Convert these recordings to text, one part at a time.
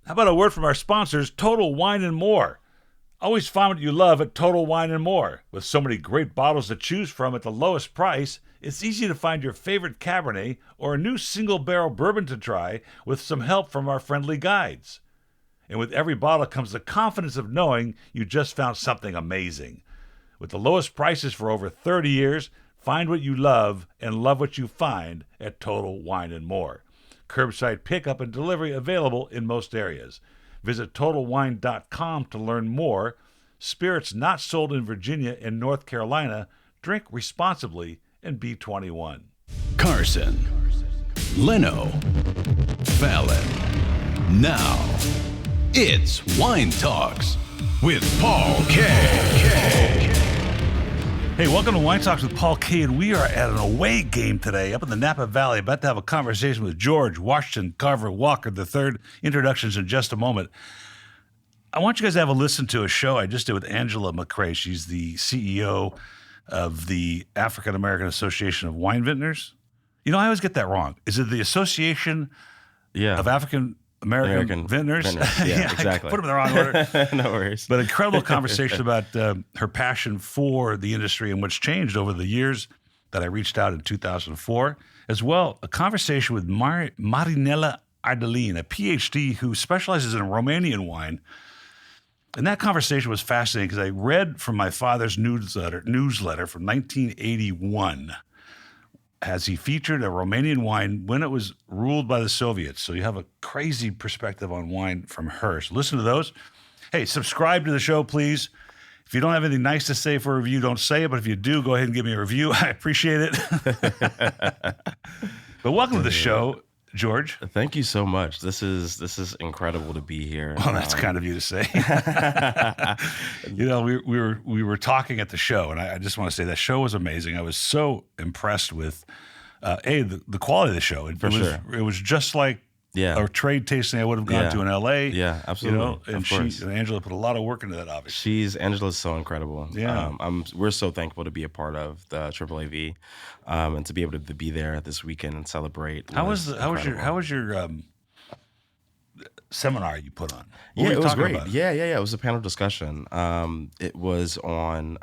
How about a word from our sponsors, Total Wine and More? Always find what you love at Total Wine and More. With so many great bottles to choose from at the lowest price, it's easy to find your favorite Cabernet or a new single-barrel bourbon to try with some help from our friendly guides. And with every bottle comes the confidence of knowing you just found something amazing. With the lowest prices for over 30 years, find what you love and love what you find at Total Wine and More. Curbside pickup and delivery available in most areas. Visit TotalWine.com to learn more. Spirits not sold in Virginia and North Carolina. Drink responsibly and be 21. Carson, Leno, Fallon. Now, it's Wine Talks with Paul K. Hey, welcome to Wine Talks with Paul K. And we are at an away game today up in the Napa Valley. About to have a conversation with George Washington Carver Walker III. Introductions in just a moment. I want you guys to have a listen to a show I just did with Angela McCrae. She's the CEO of the African American Association of Wine Vintners. You know, I always get that wrong. Is it the Association of African American Vintners? Yeah, exactly. I put them in the wrong order. No worries. But incredible conversation about her passion for the industry and what's changed over the years that I reached out in 2004. As well, a conversation with Marinela Ardelin, a PhD who specializes in Romanian wine. And that conversation was fascinating because I read from my father's newsletter from 1981 as he featured a Romanian wine when it was ruled by the Soviets. So you have a crazy perspective on wine from her. So listen to those. Hey, subscribe to the show, please. If you don't have anything nice to say for a review, don't say it. But if you do, go ahead and give me a review. I appreciate it. But welcome to the show, George. Thank you so much. This is incredible to be here. Well, that's kind of you to say. You know, we were talking at the show, and I just want to say that show was amazing. I was so impressed with the quality of the show. It was just like a trade tasting I would have gone to in LA. Yeah, absolutely. You know, and Angela put a lot of work into that, obviously. Angela's so incredible. Yeah. We're so thankful to be a part of the AAAV, and to be able to be there this weekend and celebrate. How was your seminar you put on? It was great. About? Yeah. It was a panel discussion. It was on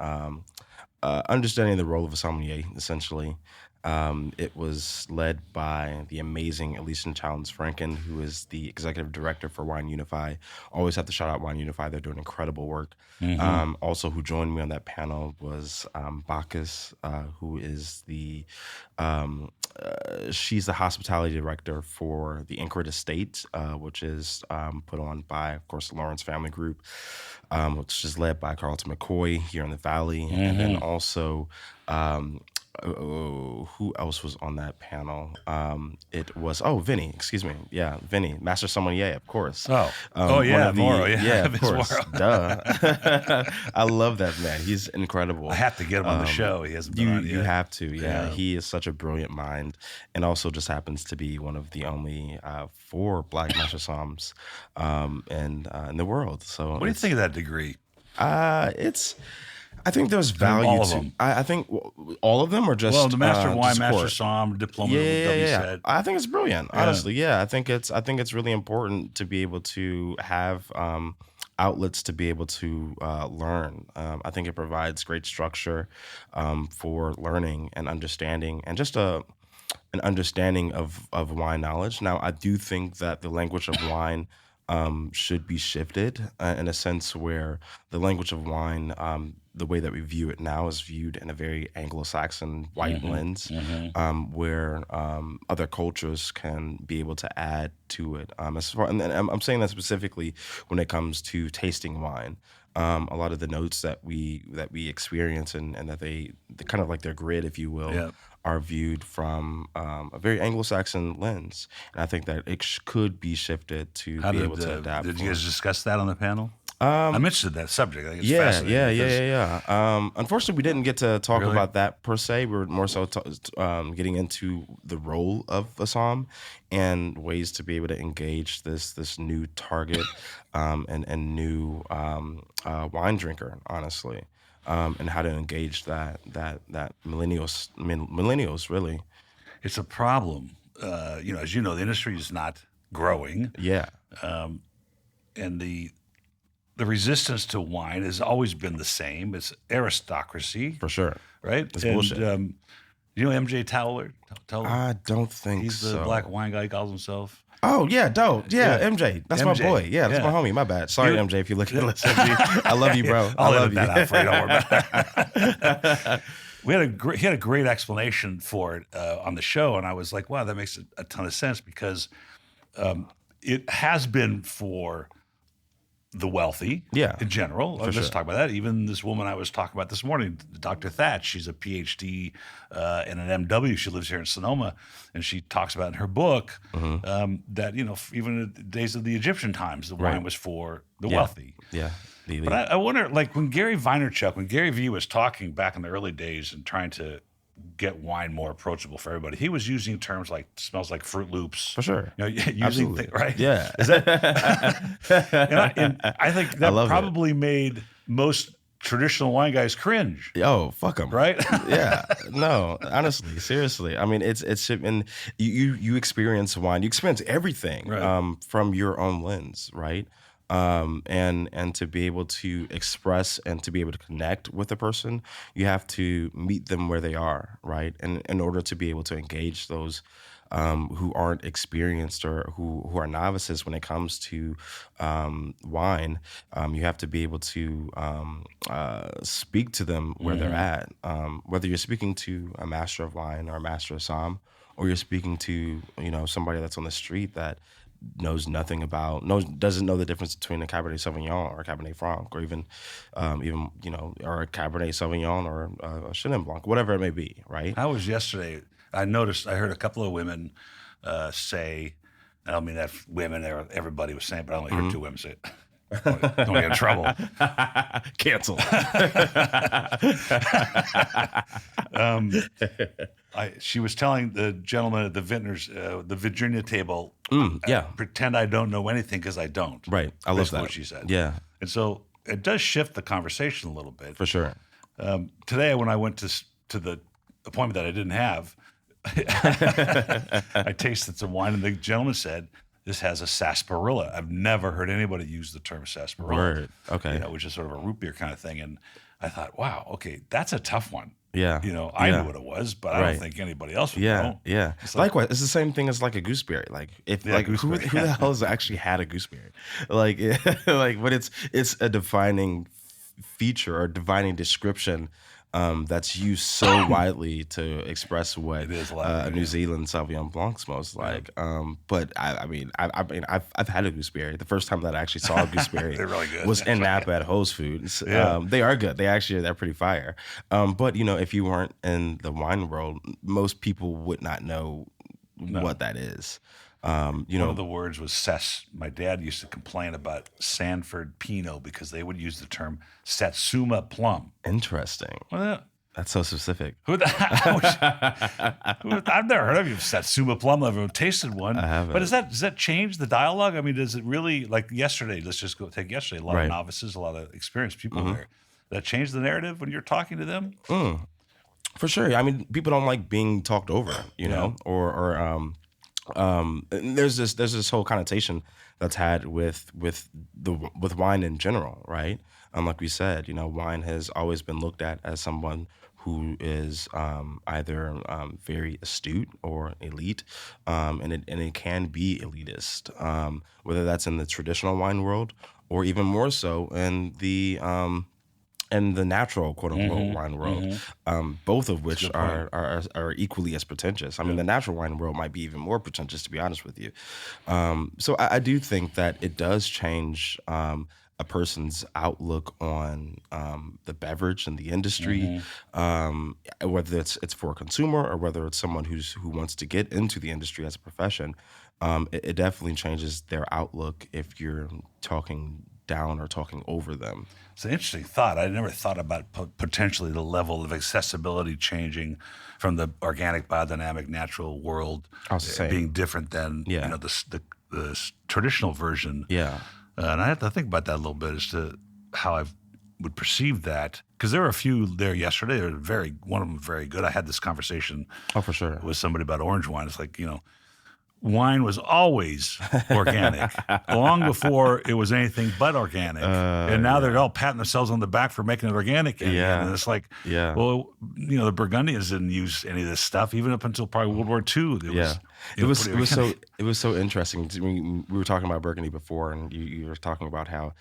understanding the role of a sommelier, essentially. It was led by the amazing Elise Challenge Franken, who is the executive director for Wine Unify. Always have to shout out Wine Unify. They're doing incredible work. Mm-hmm. Also, who joined me on that panel was Bacchus, who is she's the hospitality director for the Incred Estate, which is put on by, of course, the Lawrence Family Group, which is led by Carlton McCoy here in the Valley. Mm-hmm. And then also... who else was on that panel? It was Vinny. Excuse me. Yeah, Vinny, Master Sommelier, of course. Morrow. Yeah, of course. Duh. I love that man. He's incredible. I have to get him on the show. He hasn't been on yet. You have to. Yeah, he is such a brilliant mind, and also just happens to be one of the only 4 Black Master Somms in the world. So, what do you think of that degree? I think there's value all of to. Them. I think all of them are just the Master of Wine, Master Somm, diploma. Yeah. I think it's brilliant. Honestly, yeah. I think it's really important to be able to have outlets to be able to learn. I think it provides great structure for learning and understanding, and just an understanding of wine knowledge. Now, I do think that the language of wine should be shifted in a sense where the language of wine, the way that we view it now, is viewed in a very Anglo-Saxon white lens, where other cultures can be able to add to it. And I'm saying that specifically when it comes to tasting wine. A lot of the notes that we experience and that they kind of like their grid, if you will, are viewed from a very Anglo-Saxon lens. And I think that it could be shifted to be able to adapt. Did you guys discuss that on the panel? I'm interested in that subject. I think it's fascinating. Yeah. Unfortunately, we didn't get to talk about that per se. We were more so getting into the role of a somm and ways to be able to engage this new target and new wine drinker, honestly, and how to engage that millennials really. It's a problem. As you know, the industry is not growing. Yeah. the resistance to wine has always been the same. It's aristocracy, For sure. right? It's bullshit. You know MJ Towler? I don't think He's the so. black wine guy. He calls himself. Oh, yeah, dope. Yeah, MJ. That's my MJ. boy. Yeah, that's Yeah. my homie. My bad. Sorry, You- MJ, if you're looking to listen. I love you, bro. I I'll love edit you. that out for you. Don't worry about it. He had a great explanation for it on the show, and I was like, wow, that makes a ton of sense because it has been for the wealthy in general. Let's sure. talk about that. Even this woman I was talking about this morning, Dr. Thatch, she's a PhD and an MW. She lives here in Sonoma, and she talks about in her book that, even in the days of the Egyptian times, the wine was for the wealthy. Yeah. But I wonder, like when Gary Vee was talking back in the early days and trying to get wine more approachable for everybody, he was using terms like smells like Fruit Loops. For sure. Using Absolutely. things, right? Yeah. Is that, and I think that love probably made most traditional wine guys cringe, Yo, fuck them. right? Yeah, no, honestly, seriously. I mean, it's and you experience wine, you experience everything Right. from your own lens, right? And to be able to express and to be able to connect with a person, you have to meet them where they are, right? And in order to be able to engage those who aren't experienced or who are novices when it comes to wine, you have to be able to speak to them where they're at. Whether you're speaking to a master of wine or a master of somm, or you're speaking to somebody that's on the street that doesn't know the difference between a Cabernet Sauvignon or a Cabernet Franc, or even or a Cabernet Sauvignon or a Chenin Blanc, whatever it may be, right? I was yesterday. I heard a couple of women say, I don't mean that women, everybody was saying, but I only heard two women say it. Don't get in trouble. Cancel. She was telling the gentleman at the vintners, the Virginia table, pretend I don't know anything because I don't. Right. I love Basically that. what she said. Yeah, And so it does shift the conversation a little bit. for sure. Today, when I went to the appointment that I didn't have, I tasted some wine, and the gentleman said, "This has a sarsaparilla." I've never heard anybody use the term sarsaparilla. Word. Okay. Which is sort of a root beer kind of thing. And I thought, wow, okay, that's a tough one. Yeah. I Yeah. knew what it was, but I Right. don't think anybody else would Yeah, know. yeah. Likewise, it's the same thing as like a gooseberry. Like gooseberry. who the hell has actually had a gooseberry? Like but it's a defining feature or defining description that's used so widely to express what It is loud, a New Zealand Sauvignon Blanc smells like. But I've had a gooseberry. The first time that I actually saw a gooseberry They're really good. was in Napa at Whole Foods. Yeah. They are good. They're pretty fire. But if you weren't in the wine world, most people would not know what that is. One of the words was cess. My dad used to complain about Sanford Pinot because they would use the term Satsuma plum. Interesting. Well, That's so specific. I've never heard of Satsuma plum. I've never tasted one. I haven't. But does that change the dialogue? I mean, does it really, like yesterday, let's just go take yesterday, a lot Right. of novices, a lot of experienced people there. Does that change the narrative when you're talking to them? For sure. I mean, people don't like being talked over, or there's this whole connotation that's had with wine in general, right? Like we said, wine has always been looked at as someone who is either very astute or elite, and it can be elitist, whether that's in the traditional wine world or even more so in the natural quote unquote wine world, both of which are equally as pretentious. I mean, the natural wine world might be even more pretentious, to be honest with you. So I do think that it does change a person's outlook on the beverage and the industry, whether it's for a consumer or whether it's someone who wants to get into the industry as a profession. It definitely changes their outlook if you're talking down or talking over them. It's an interesting thought. I never thought about potentially the level of accessibility changing from the organic, biodynamic, natural world being different than the traditional version. Yeah. And I have to think about that a little bit as to how I would perceive that. Because there were a few there yesterday. One of them very good. I had this conversation Oh, for sure. with somebody about orange wine. It's like, wine was always organic, long before it was anything but organic. And now they're all patting themselves on the back for making it organic again. Yeah. And it's like, well, the Burgundians didn't use any of this stuff, even up until probably World War II. It was so interesting. We were talking about Burgundy before, and you were talking about how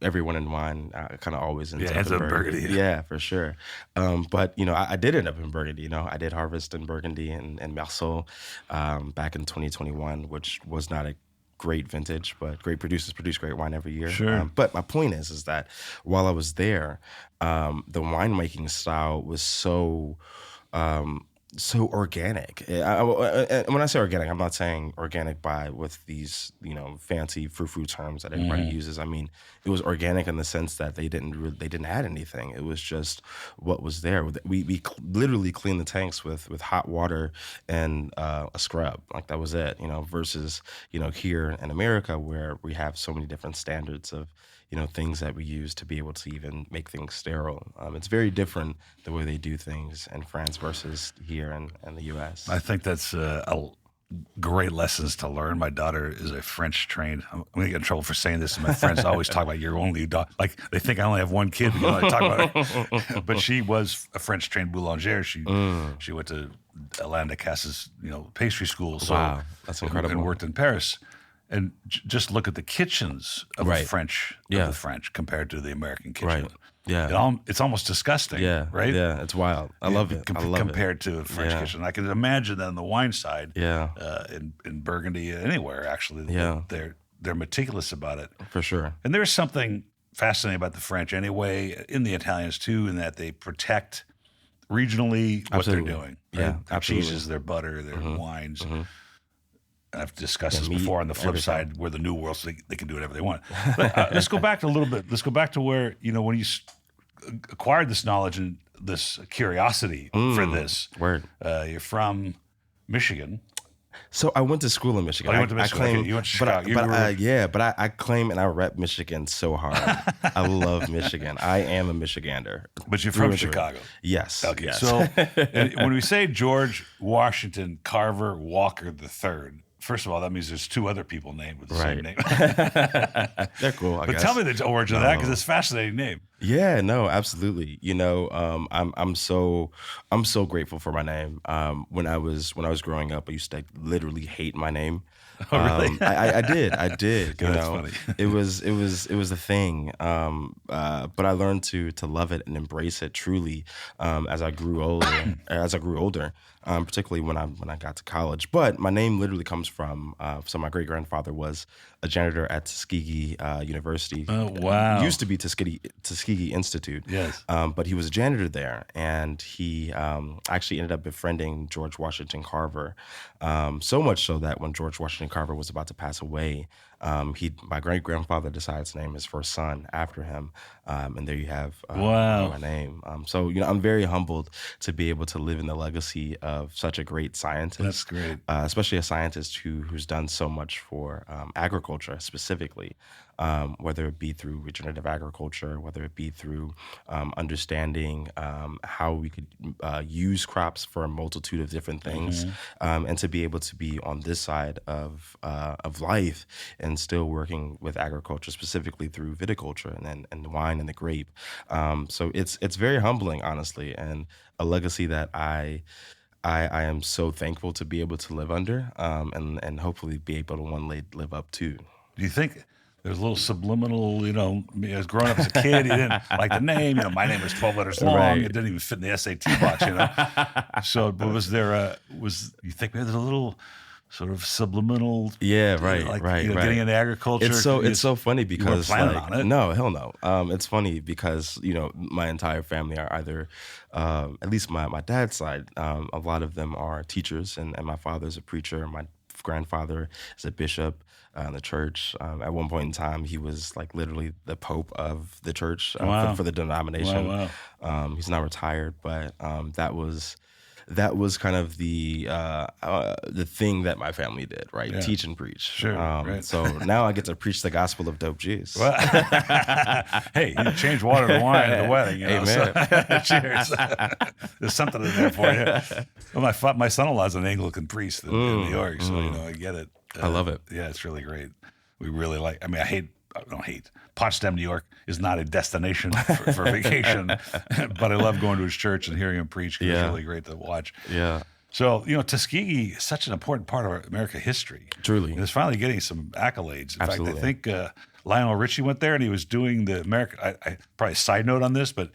everyone in wine kind of always ends up in Burgundy. Yeah, for sure. But I did end up in Burgundy. I did harvest in Burgundy and Marceau back in 2021, which was not a great vintage, but great producers produce great wine every year. Sure. But my point is that while I was there, the winemaking style was so organic. And when I say organic, I'm not saying organic with these fancy frou-frou terms that everybody uses. I mean, it was organic in the sense that they didn't add anything. It was just what was there. We literally cleaned the tanks with hot water and a scrub. Like that was it. Versus here in America where we have so many different standards of things that we use to be able to even make things sterile. It's very different the way they do things in France versus here in the U.S. I think that's great lessons to learn. My daughter is a French trained. I'm going to get in trouble for saying this, and my friends always talk about your only daughter. Like they think I only have one kid because I talk about it. But she was a French trained boulangère. She went to Alain Decasse's pastry school. So, wow, that's incredible. And worked in Paris. And just look at the kitchens of the French compared to the American kitchen. Right. Yeah. It's almost disgusting. Yeah. Right. Yeah. It's wild. I love it. Compared to a French kitchen, I can imagine that on the wine side. Yeah. In Burgundy, anywhere actually. Yeah. They're meticulous about it. For sure. And there's something fascinating about the French anyway, in the Italians too, in that they protect regionally what they're doing. Right? Yeah. Their Absolutely. cheeses, their butter, their wines. I've discussed this before on the flip side, where the New World, so they can do whatever they want. But, let's go back a little bit. Let's go back to where, when you acquired this knowledge and this curiosity for this. Word. You're from Michigan. So I went to school in Michigan. You went to Michigan. I claim, You went to Chicago. But I claim and I rep Michigan so hard. I love Michigan. I am a Michigander. But you're from Chicago. Yes. Okay. Yes. So and when we say George Washington Carver Walker III, first of all, that means there's two other people named with the same name. They're cool, I guess. But tell me the origin of that, because it's a fascinating name. Yeah, no, absolutely. I'm so grateful for my name. When I was growing up, I used to literally hate my name. Oh, really? I did. That's funny. It was a thing. But I learned to love it and embrace it truly as I grew older. Particularly when I got to college. But my name literally comes from so my great grandfather was a janitor at Tuskegee University. Oh, wow! Used to be Tuskegee Institute. Yes. But he was a janitor there, and he actually ended up befriending George Washington Carver. So much so that when George Washington Carver was about to pass away, my great grandfather decided to name his first son after him, and there you have my name. So I'm very humbled to be able to live in the legacy of such a great scientist. That's great, especially a scientist who's done so much for agriculture specifically. Whether it be through regenerative agriculture, whether it be through understanding how we could use crops for a multitude of different things, and to be able to be on this side of life and still working with agriculture, specifically through viticulture and the wine and the grape. So it's very humbling, honestly, and a legacy that I am so thankful to be able to live under, and hopefully be able to one day live up to. Do you think there's a little subliminal, as growing up as a kid, he didn't like the name. My name was 12 letters long. Right. It didn't even fit in the SAT box, So, but was there you think maybe there's a little sort of subliminal? Yeah, right. Getting into agriculture. It's so funny because you weren't planning on it. No, hell no. It's funny because my entire family are either, at least my dad's side, a lot of them are teachers, and my father's a preacher. My grandfather is a bishop in the church. At one point in time, he was like literally the pope of the church for the denomination. Wow. He's now retired, but that was that was kind of the thing that my family did, right? Yeah. Teach and preach. Sure, right. So now I get to preach the gospel of dope juice. Well, hey, you change water to wine at the wedding. You know, Amen. so, cheers. There's something in there for you. Well, my son-in-law's an Anglican priest in New York, so I get it. I love it. Yeah, it's really great. We really like. I mean, I don't hate. Potsdam, New York is not a destination for vacation, but I love going to his church and hearing him preach. It's really great to watch. Yeah. So, Tuskegee is such an important part of our American history. Truly. And it's finally getting some accolades. In Absolutely. fact, I think Lionel Richie went there and he was doing the American, I probably a side note on this, but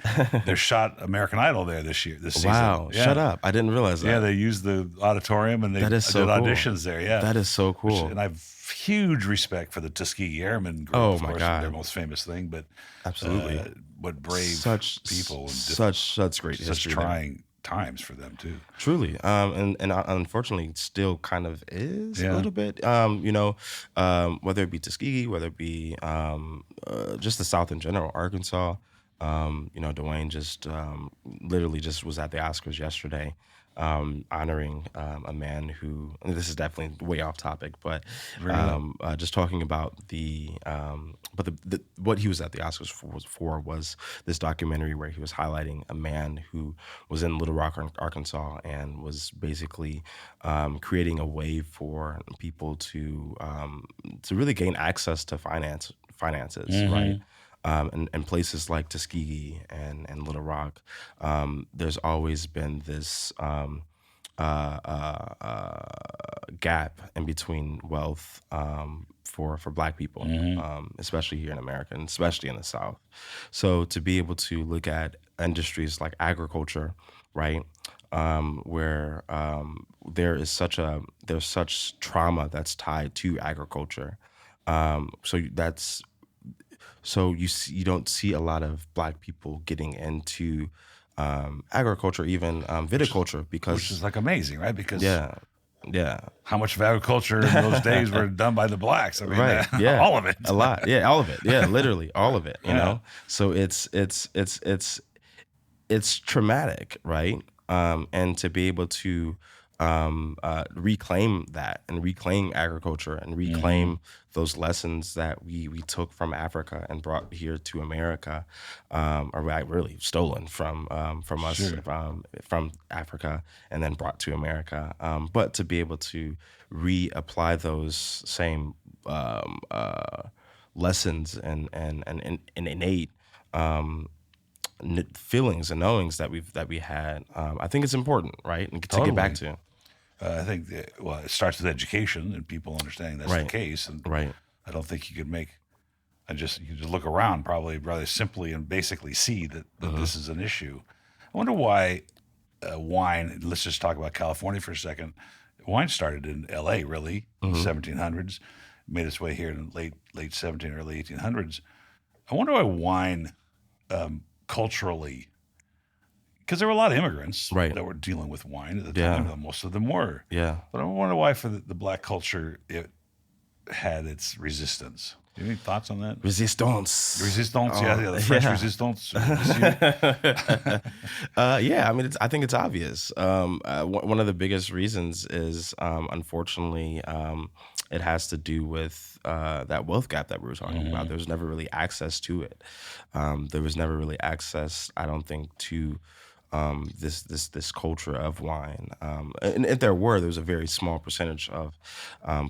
they shot American Idol there this season. Wow. Yeah. Shut up. I didn't realize that. Yeah, they used the auditorium and they That is so did cool. auditions there. Yeah. That is so cool. And I have huge respect for the Tuskegee Airmen group. Oh, of my course, God. Their most famous thing, but Absolutely. What brave people and such great such history there. trying times for them too. Truly, and unfortunately, still kind of is a little bit. Whether it be Tuskegee, whether it be just the South in general, Arkansas. Dwayne just literally just was at the Oscars yesterday, honoring a man who. And this is definitely way off topic, but just talking about what he was at the Oscars for was this documentary where he was highlighting a man who was in Little Rock, Arkansas, and was basically creating a way for people to really gain access to finances, right? And places like Tuskegee and Little Rock, there's always been this gap in between wealth for Black people, especially here in America, and especially in the South. So to be able to look at industries like agriculture, right, where there's such trauma that's tied to agriculture. So you don't see a lot of Black people getting into agriculture, even viticulture, Which is like amazing, right? Because how much of agriculture in those days were done by the Blacks? I mean, right, yeah, all of it, a lot, yeah, all of it, yeah, literally all of it. You know, so it's traumatic, right? And to be able to reclaim that and reclaim agriculture and reclaim those lessons that we took from Africa and brought here to America, or really stolen from us, from Africa and then brought to America. But to be able to reapply those same lessons and innate feelings and knowings that we had, I think it's important, right? And to get back to. I think it starts with education and people understanding that's the case. And I don't think you could you can just look around probably rather simply and basically see that this is an issue. I wonder why wine, let's just talk about California for a second. Wine started in LA really in the 1700s, made its way here in late 17, early 1800s. I wonder why wine culturally, because there were a lot of immigrants that were dealing with wine at the time. Most of them were. Yeah. But I wonder why for the Black culture it had its resistance. Do you have any thoughts on that? Resistance, the French resistance. I mean, I think it's obvious. One of the biggest reasons is, unfortunately, it has to do with that wealth gap that we were talking about. There was never really access to it. There was never really access, I don't think, to this culture of wine, and if there was a very small percentage of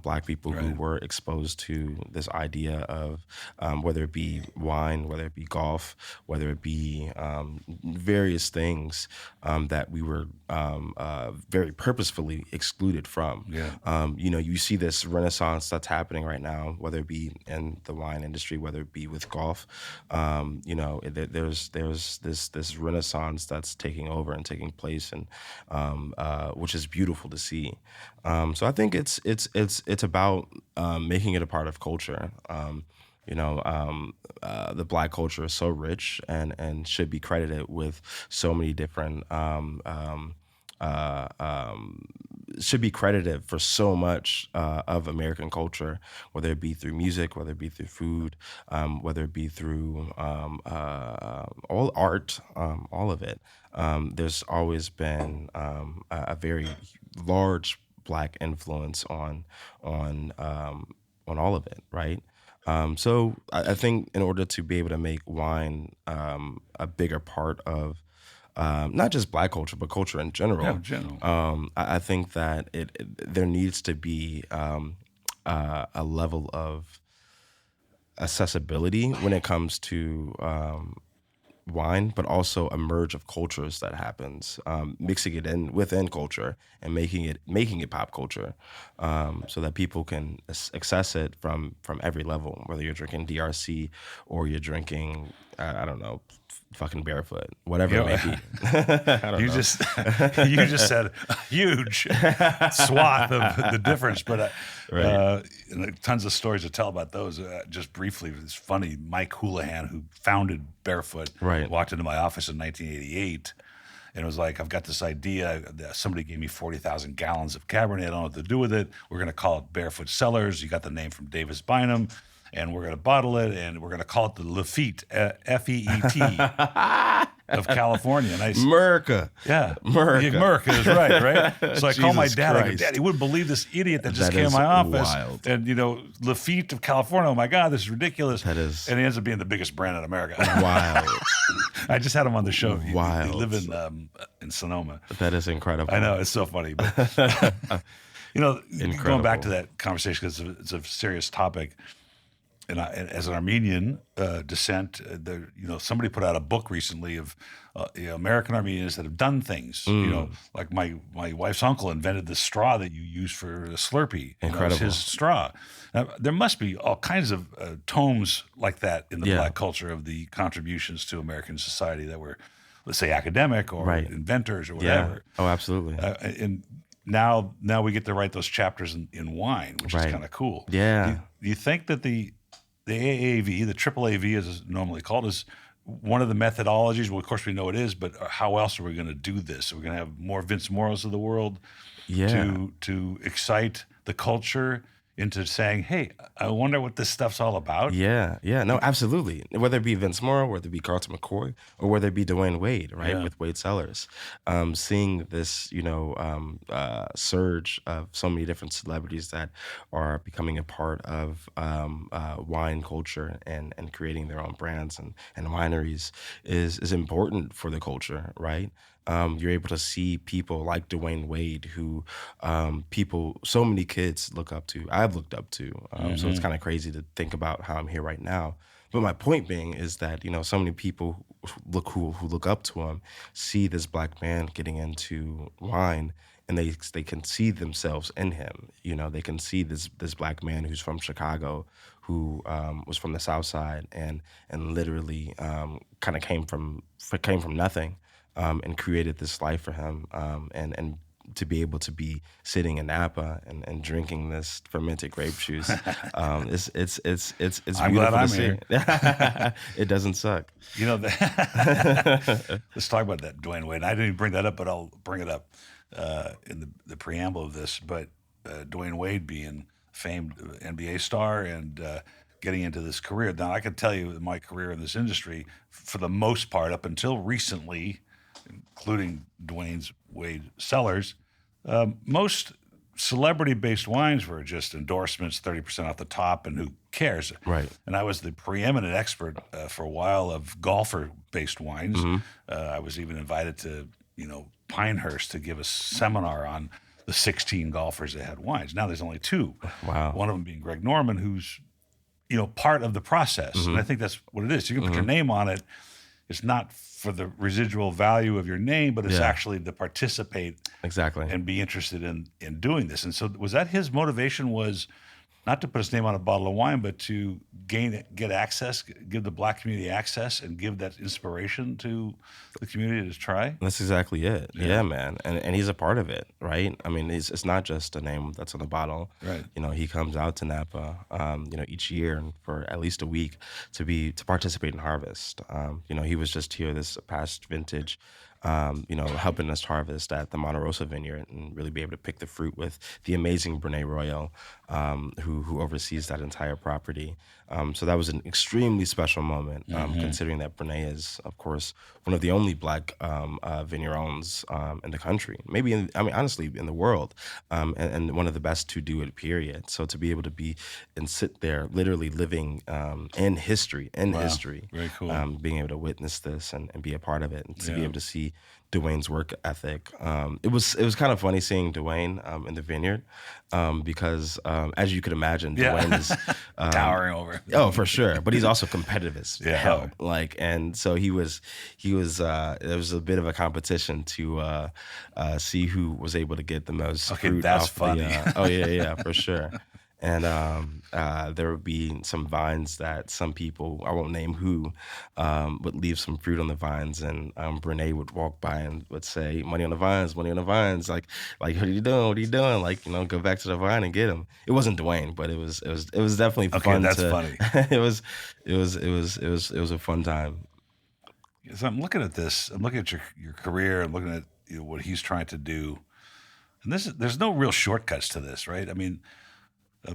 Black people who were exposed to this idea of whether it be wine, whether it be golf, whether it be various things that we were very purposefully excluded from. You see this renaissance that's happening right now, whether it be in the wine industry, whether it be with golf. There's this renaissance that's taking over and taking place, and which is beautiful to see. So I think it's about making it a part of culture. The Black culture is so rich and should be credited with so many different should be credited for so much of American culture, whether it be through music, whether it be through food, whether it be through all art, all of it. There's always been a very large Black influence on all of it, right? So I think in order to be able to make wine a bigger part of not just Black culture, but culture in general. Yeah, in general. I think that there needs to be a level of accessibility when it comes to wine, but also a merge of cultures that happens, mixing it in within culture and making it pop culture, so that people can access it from every level, whether you're drinking DRC or you're drinking I don't know, fucking barefoot, whatever it may be. I don't know. You just said a huge swath of the difference, but tons of stories to tell about those. Just briefly, it's funny. Mike Houlihan, who founded Barefoot, walked into my office in 1988 and was like, "I've got this idea. Somebody gave me 40,000 gallons of Cabernet. I don't know what to do with it. We're going to call it Barefoot Cellars. You got the name from Davis Bynum. And we're going to bottle it, and we're going to call it the Lafitte, F-E-E-T, of California. And America. Yeah. America is right? So I call my dad. I go, Christ. Dad, he wouldn't believe this idiot that just came in my office. Wild. And, Lafitte of California. Oh, my God, this is ridiculous. That is. And he ends up being the biggest brand in America. Wild. I just had him on the show. Wild. He live in Sonoma. That is incredible. I know. It's so funny. But, going back to that conversation, because it's a serious topic. And as an Armenian descent, somebody put out a book recently of American Armenians that have done things. Like my wife's uncle invented the straw that you use for a Slurpee. Incredible. It's his straw. Now, there must be all kinds of tomes like that in the Black culture of the contributions to American society that were, let's say, academic or inventors or whatever. Yeah. Oh, absolutely. And now we get to write those chapters in wine, which is kind of cool. Yeah. Do you think that the AAV, the triple AV as it's normally called, is one of the methodologies? Well, of course we know it is, but how else are we going to do this? Are we going to have more Vince Morrows of the world to excite the culture into saying, hey, I wonder what this stuff's all about? Yeah, no, absolutely. Whether it be Vince Morrow, whether it be Carlton McCoy, or whether it be Dwayne Wade, right, with Wade Cellars, seeing this, surge of so many different celebrities that are becoming a part of wine culture and creating their own brands and wineries is important for the culture, right? You're able to see people like Dwayne Wade, who so many kids look up to. I've looked up to. So it's kind of crazy to think about how I'm here right now. But my point being is that, so many people who look up to him see this Black man getting into wine, and they can see themselves in him. They can see this Black man who's from Chicago, who was from the South Side and literally kind of came from nothing. And created this life for him, and to be able to be sitting in Napa and drinking this fermented grape juice, it's I'm glad I'm here. It doesn't suck. Let's talk about that Dwayne Wade. I didn't even bring that up, but I'll bring it up in the preamble of this. But Dwayne Wade being famed NBA star and getting into this career. Now, I can tell you my career in this industry, for the most part, up until recently, including Dwayne's Wade Cellars, most celebrity-based wines were just endorsements, 30% off the top, and who cares? Right. And I was the preeminent expert for a while of golfer-based wines. I was even invited to, Pinehurst to give a seminar on the 16 golfers that had wines. Now there's only 2. Wow. One of them being Greg Norman, who's, part of the process. And I think that's what it is. You can put your name on it. It's not for the residual value of your name, but it's actually to participate and be interested in doing this. And so was that his motivation, was not to put his name on a bottle of wine, but to get access, give the Black community access and give that inspiration to the community to try? That's exactly it. Yeah, man. And he's a part of it, right? I mean, it's not just a name that's on the bottle. Right. He comes out to Napa, each year for at least a week to participate in harvest. He was just here this past vintage. helping us harvest at the Monte Rosa vineyard and really be able to pick the fruit with the amazing Brene Royal, who oversees that entire property. So that was an extremely special moment, considering that Brene is, of course, one of the only Black vignerons in the country, honestly, in the world, and one of the best to do it, period. So to be able to be and sit there literally living in history, Very cool. being able to witness this and be a part of it, and to be able to see Dwayne's work ethic. It was kind of funny seeing Dwayne in the vineyard, because as you could imagine, Dwayne is towering over. Oh, for sure. But he's also competitive as hell. Yeah. Like, and so he was there was a bit of a competition to see who was able to get the most fruit that's off funny. yeah, for sure. And there would be some vines that some people, I won't name who, would leave some fruit on the vines, and Brene would walk by and would say, "Money on the vines, money on the vines." Like, what are you doing? What are you doing? Like, go back to the vine and get them. It wasn't Dwayne, but it was definitely fun. That's funny. it was a fun time. So I'm looking at this. I'm looking at your career. I'm looking at what he's trying to do, and there's no real shortcuts to this, right? I mean,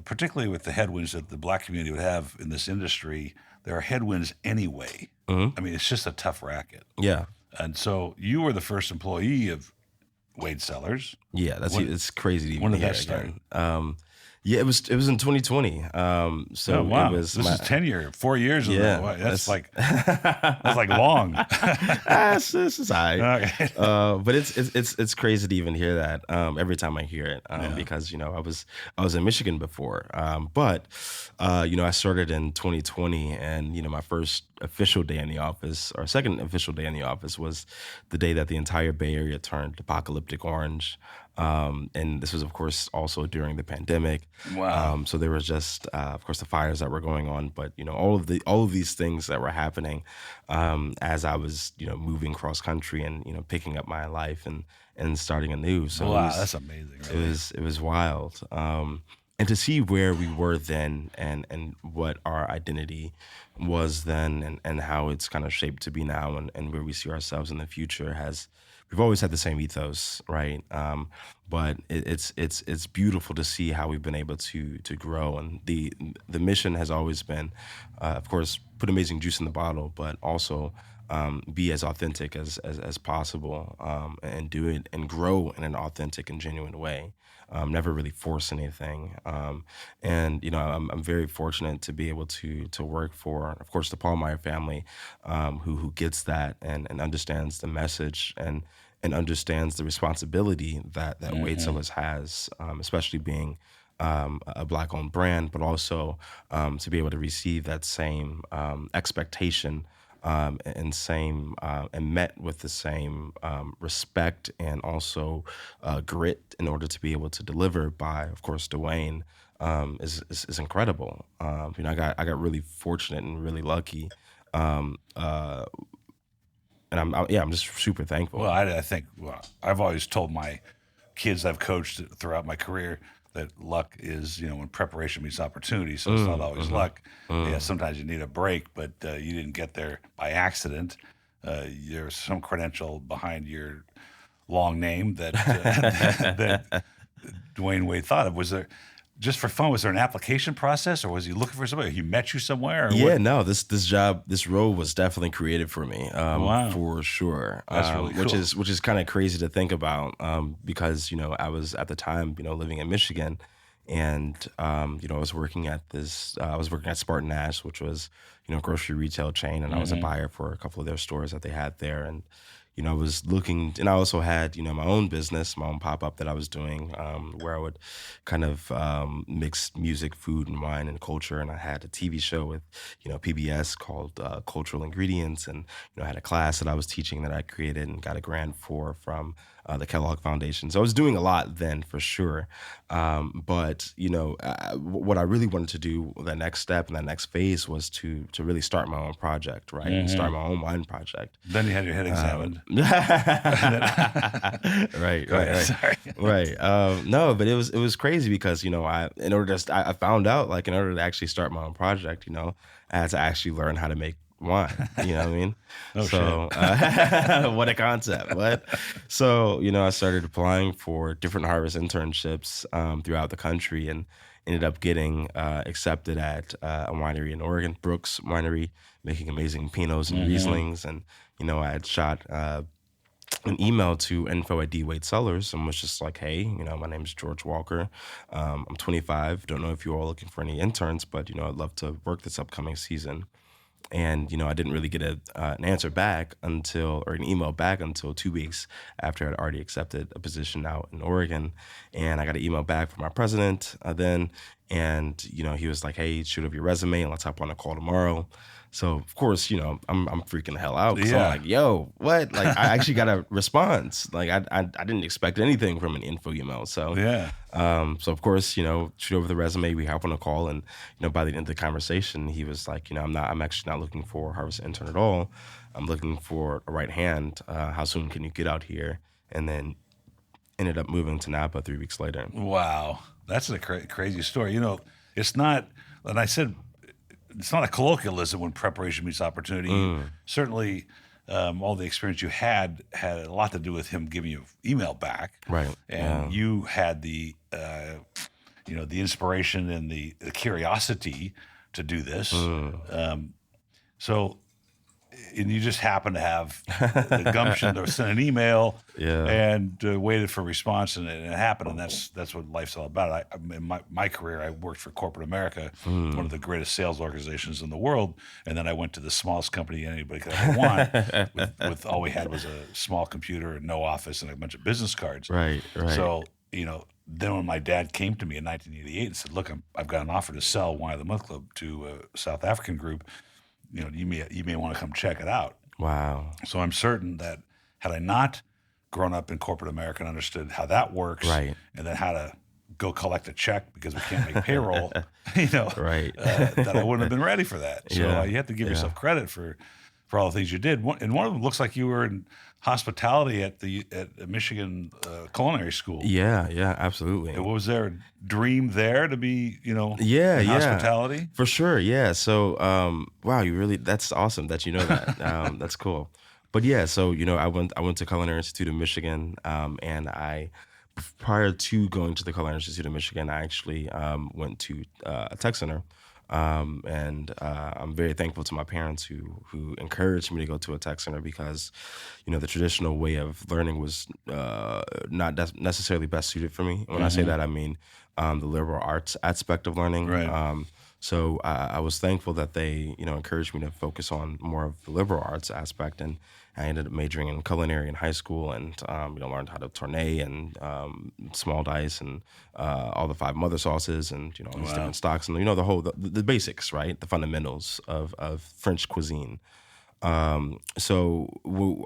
particularly with the headwinds that the Black community would have in this industry, there are headwinds anyway. I mean, it's just a tough racket. Yeah. And so you were the first employee of Wade Cellars. Yeah, it's crazy to even When did hear that start? again. Yeah, it was in 2020. So Oh, wow. it was This is tenure, 4 years. Yeah, That's like long. this is all right. Okay. But it's crazy to even hear that every time I hear it, because I was in Michigan before, but I started in 2020, and my first official day in the office, or second official day in the office, was the day that the entire Bay Area turned apocalyptic orange. And this was, of course, also during the pandemic. Wow. So there was just, of course, the fires that were going on, but all of these things that were happening as I was, moving cross country and picking up my life and starting anew. So Wow, that's amazing. Really. It was wild. And to see where we were then and what our identity was then and how it's kind of shaped to be now and where we see ourselves in the future we've always had the same ethos, right? But it's beautiful to see how we've been able to grow. And the mission has always been, of course, put amazing juice in the bottle, but also be as authentic as possible, and do it and grow in an authentic and genuine way. Never really force anything. And I'm very fortunate to be able to work for, of course, the Paul family, who gets that and understands the message and understands the responsibility that Wade Cellars has, especially being a Black-owned brand, but also to be able to receive that same expectation and met with the same respect and also grit in order to be able to deliver by, of course, Dwayne, is incredible. I got really fortunate and really lucky, and I'm just super thankful. Well, I think I've always told my kids I've coached throughout my career that luck is, when preparation meets opportunity. So it's not always luck. Yeah, sometimes you need a break, but you didn't get there by accident. There's some credential behind your long name that that Dwayne Wade thought of. Was there, just for fun, was there an application process, or was he looking for somebody? He met you somewhere? Or yeah, what? No, this role was definitely created for me, Wow. for sure. That's really cool. Which is kind of crazy to think about, because I was at the time living in Michigan, and I was working at Spartan Nash, which was a grocery retail chain, and I was a buyer for a couple of their stores that they had there, and I was looking, and I also had, my own business, my own pop-up that I was doing, where I would kind of mix music, food, and wine and culture. And I had a TV show with, PBS called Cultural Ingredients. And, I had a class that I was teaching that I created and got a grant from the Kellogg Foundation. So I was doing a lot then, for sure. But, what I really wanted to do, that next step and that next phase, was to really start my own project, right? And start my own wine project. Then you had your head examined. Right. Sorry. Right. No, but it was crazy because, I found out, like, in order to actually start my own project, I had to actually learn how to make wine. You know what I mean? Oh, So what a concept. What? So, I started applying for different harvest internships throughout the country and ended up getting accepted at a winery in Oregon, Brooks Winery, making amazing Pinots and Rieslings. And, I had shot an email to info@D-Wade Cellars and was just like, hey, my name is George Walker. I'm 25. Don't know if you all are looking for any interns, but, I'd love to work this upcoming season. And, I didn't really get an answer back or an email back until 2 weeks after I'd already accepted a position out in Oregon. And I got an email back from our president then. And, he was like, hey, shoot up your resume and let's hop on a call tomorrow. So, of course, I'm freaking the hell out. 'Cause I'm like, yo, what? Like, I actually got a response. Like, I didn't expect anything from an info email. So, Yeah. So of course, shoot over the resume. We hop on a call, and by the end of the conversation, he was like, I'm actually not looking for a harvest intern at all. I'm looking for a right hand. How soon can you get out here? And then ended up moving to Napa 3 weeks later. Wow. That's a crazy story. It's not, and I said, it's not a colloquialism when preparation meets opportunity. Certainly, all the experience you had a lot to do with him giving you email back. Right. And you had the, the inspiration and the curiosity to do this. And you just happened to have the gumption to send an email and waited for a response, and it happened. And that's what life's all about. In my career, I worked for corporate America, one of the greatest sales organizations in the world. And then I went to the smallest company anybody could ever want with all we had was a small computer, no office, and a bunch of business cards. Right. So, then when my dad came to me in 1988 and said, look, I've got an offer to sell Wine of the Month Club to a South African group, you may want to come check it out. Wow. So I'm certain that had I not grown up in corporate America and understood how that works, Right. and then how to go collect a check because we can't make payroll, Right. that I wouldn't have been ready for that. So Yeah. you have to give yourself credit for all the things you did. And one of them looks like you were in hospitality at the Michigan Culinary School. Yeah, absolutely. What was there a dream there to be, in Yeah. hospitality? For sure, yeah. So, wow, that's awesome that you know that. That's cool. But yeah, so I went to Culinary Institute of Michigan, and prior to going to the Culinary Institute of Michigan, I actually went to a tech center. And I'm very thankful to my parents who encouraged me to go to a tech center because, the traditional way of learning was not necessarily best suited for me. When I say that, I mean the liberal arts aspect of learning. Right. So I was thankful that they, encouraged me to focus on more of the liberal arts aspect, and I ended up majoring in culinary in high school, and learned how to tournay and small dice and all the 5 mother sauces and all these different stocks and the basics, right? The fundamentals of French cuisine. So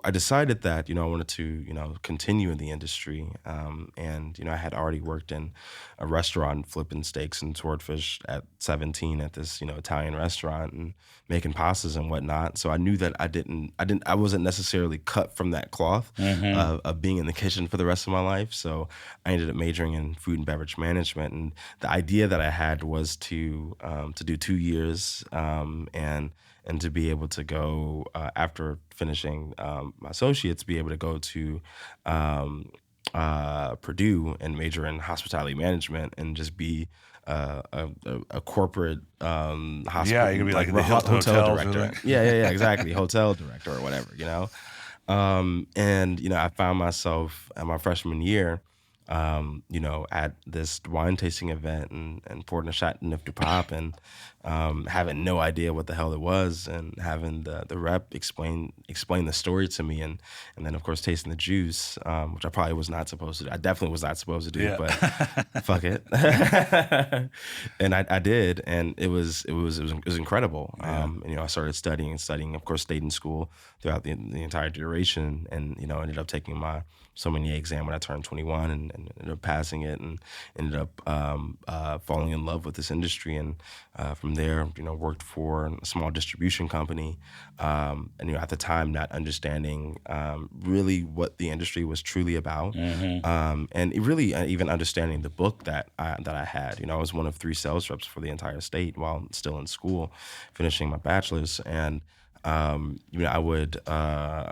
I decided that, I wanted to, continue in the industry. And, I had already worked in a restaurant flipping steaks and swordfish at 17 at this, Italian restaurant and making pastas and whatnot. So I knew that I wasn't necessarily cut from that cloth of being in the kitchen for the rest of my life. So I ended up majoring in food and beverage management. And the idea that I had was to do 2 years, and to be able to go after finishing my associates, be able to go to Purdue and major in hospitality management and just be a corporate hospital. Yeah, you could be like the hotel hotels director. Yeah, exactly, hotel director or whatever, And I found myself at my freshman year, at this wine tasting event and pouring a shot in Nifty Pop and having no idea what the hell it was, and having the rep explain the story to me, and then of course tasting the juice, which I probably was not supposed to do. I definitely was not supposed to do, but fuck it. And I did, and it was incredible. I started studying. Of course, stayed in school throughout the entire duration, and ended up taking my sommelier exam when I turned 21, and ended up passing it, and ended up falling in love with this industry, and from there, worked for a small distribution company, and at the time not understanding really what the industry was truly about, and really even understanding the book that I had. I was one of 3 sales reps for the entire state while still in school, finishing my bachelor's, and I would, I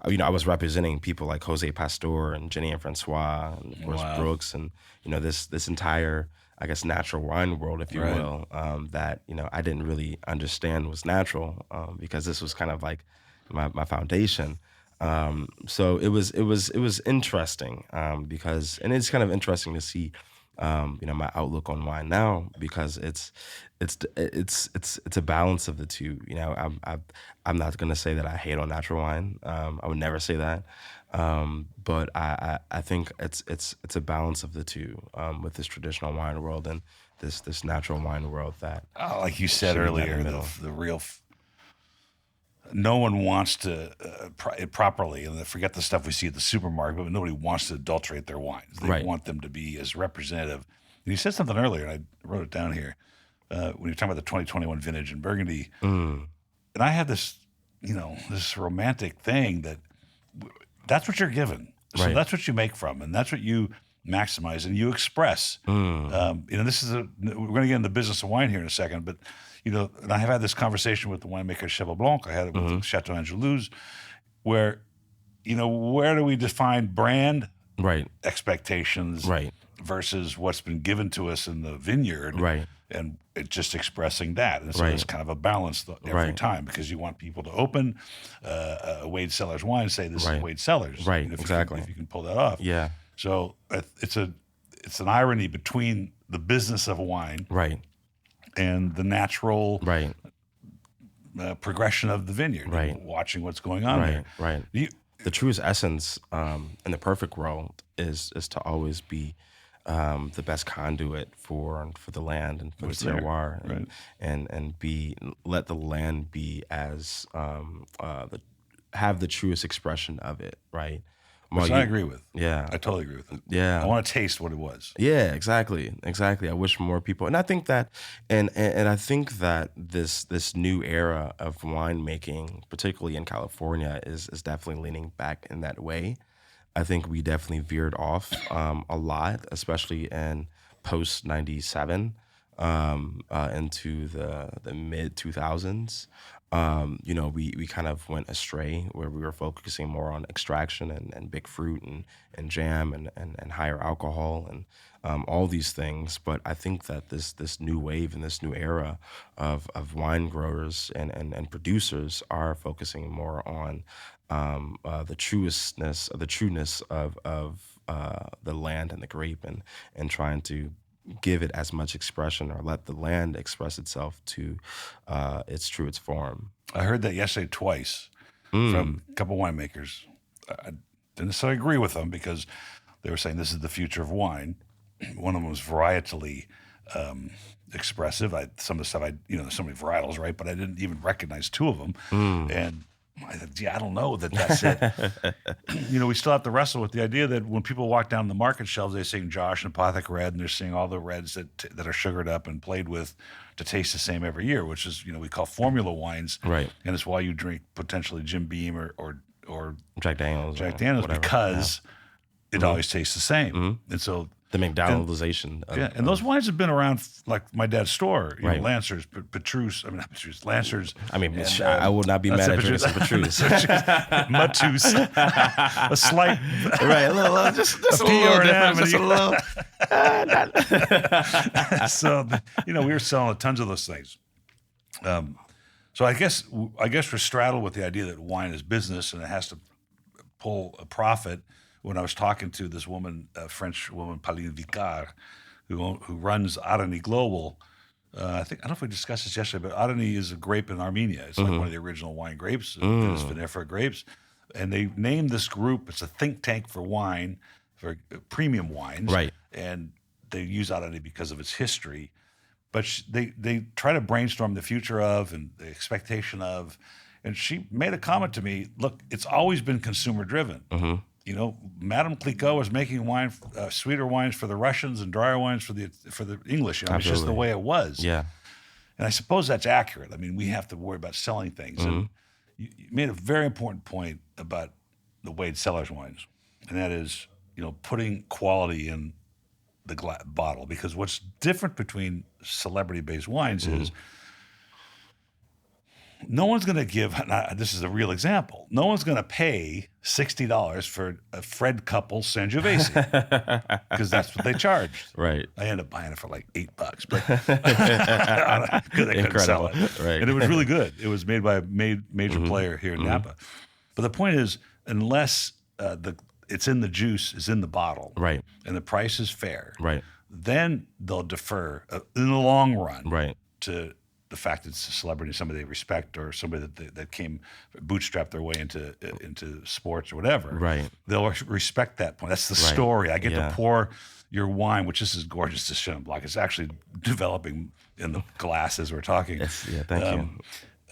was representing people like Jose Pastor and Jenny and Francois, and of course Brooks, and this entire, I guess, natural wine world, if you will, that I didn't really understand was natural, because this was kind of like my foundation. So it was interesting, because, and it's kind of interesting to see, my outlook on wine now, because it's a balance of the two. I'm not gonna say that I hate on natural wine. I would never say that. But I think it's a balance of the two, with this traditional wine world and this natural wine world that, like you said earlier, the real. No one wants to properly, and forget the stuff we see at the supermarket, but nobody wants to adulterate their wines. They want them to be as representative. And you said something earlier, and I wrote it down here, when you were talking about the 2021 vintage in Burgundy. And I had this, this romantic thing that's what you're given. So that's what you make from, and that's what you maximize and you express. This is we're going to get into the business of wine here in a second, but and I have had this conversation with the winemaker Cheval Blanc. I had it with Chateau Angelus, where where do we define brand expectations versus what's been given to us in the vineyard, and it just expressing that. And so it's kind of a balance every time, because you want people to open a Wade Cellars wine and say, this is Wade Cellars. Exactly. If you can pull that off. Yeah. So it's an irony between the business of wine and the natural progression of the vineyard, watching what's going on there. The truest essence, in the perfect world, is to always be the best conduit for the land and for the terroir, and let the land be as have the truest expression of it, right? Which I agree with. Yeah. I totally agree with it. Yeah. I want to taste what it was. Yeah, exactly. I wish more people, and I think that, and I think that this new era of winemaking, particularly in California, is definitely leaning back in that way. I think we definitely veered off a lot, especially in post 97 into the mid 2000s. We kind of went astray, where we were focusing more on extraction and big fruit and jam and higher alcohol and all these things. But I think that this new wave and this new era of wine growers and producers are focusing more on the trueness of the land and the grape, and trying to give it as much expression, or let the land express itself to its truest form. I heard that yesterday twice from a couple winemakers. I didn't necessarily agree with them, because they were saying this is the future of wine. One of them was varietally expressive. Some of the stuff there's so many varietals, right? But I didn't even recognize two of them. And I said, I don't know that's it. We still have to wrestle with the idea that when people walk down the market shelves, they're seeing Josh and Apothic Red, and they're seeing all the reds that are sugared up and played with to taste the same every year, which is, we call formula wines. Right. And it's why you drink potentially Jim Beam or Jack Daniels. Because it always tastes the same. And so the McDonaldization. And those wines have been around, like my dad's store, Lancers, Petrus. I mean, not Petrus, Lancers. I mean, and, I will not be mad at drinking some Petrus. Matus. A slight. Right, a little, just a little different. Just a little. So, we were selling tons of those things. So I guess we're straddled with the idea that wine is business and it has to pull a profit. When I was talking to this woman, French woman, Pauline Vicard, who runs Arani Global, I don't know if we discussed this yesterday, but Arani is a grape in Armenia. It's like one of the original wine grapes, it's vinifera grapes. And they named this group, it's a think tank for wine, for premium wines. Right. And they use Arani because of its history. But they try to brainstorm the future of and the expectation of. And she made a comment to me, look, it's always been consumer driven. Madame Clicquot was making wine, sweeter wines for the Russians and drier wines for the English. It's just the way it was. Yeah. And I suppose that's accurate. I mean, we have to worry about selling things. And you made a very important point about the Wade Cellars wines, and that is, putting quality in the bottle. Because what's different between celebrity-based wines is No one's going to give, this is a real example, no one's going to pay $60 for a Fred Couple Sangiovese because that's what they charged. Right. I ended up buying it for like $8, but because I couldn't sell it. Right. And it was really good. It was made by a major player here in Napa. But the point is, unless it's in the juice, is in the bottle, Right. and the price is fair, Right. then they'll defer in the long run Right. to the fact that it's a celebrity, somebody they respect, or somebody that came bootstrapped their way into sports or whatever. Right. They'll respect that point. That's the Right. story. I get Yeah. to pour your wine, which this is gorgeous, this Chenin Blanc. It's actually developing in the glass as we're talking. Yes. Yeah. Thank you.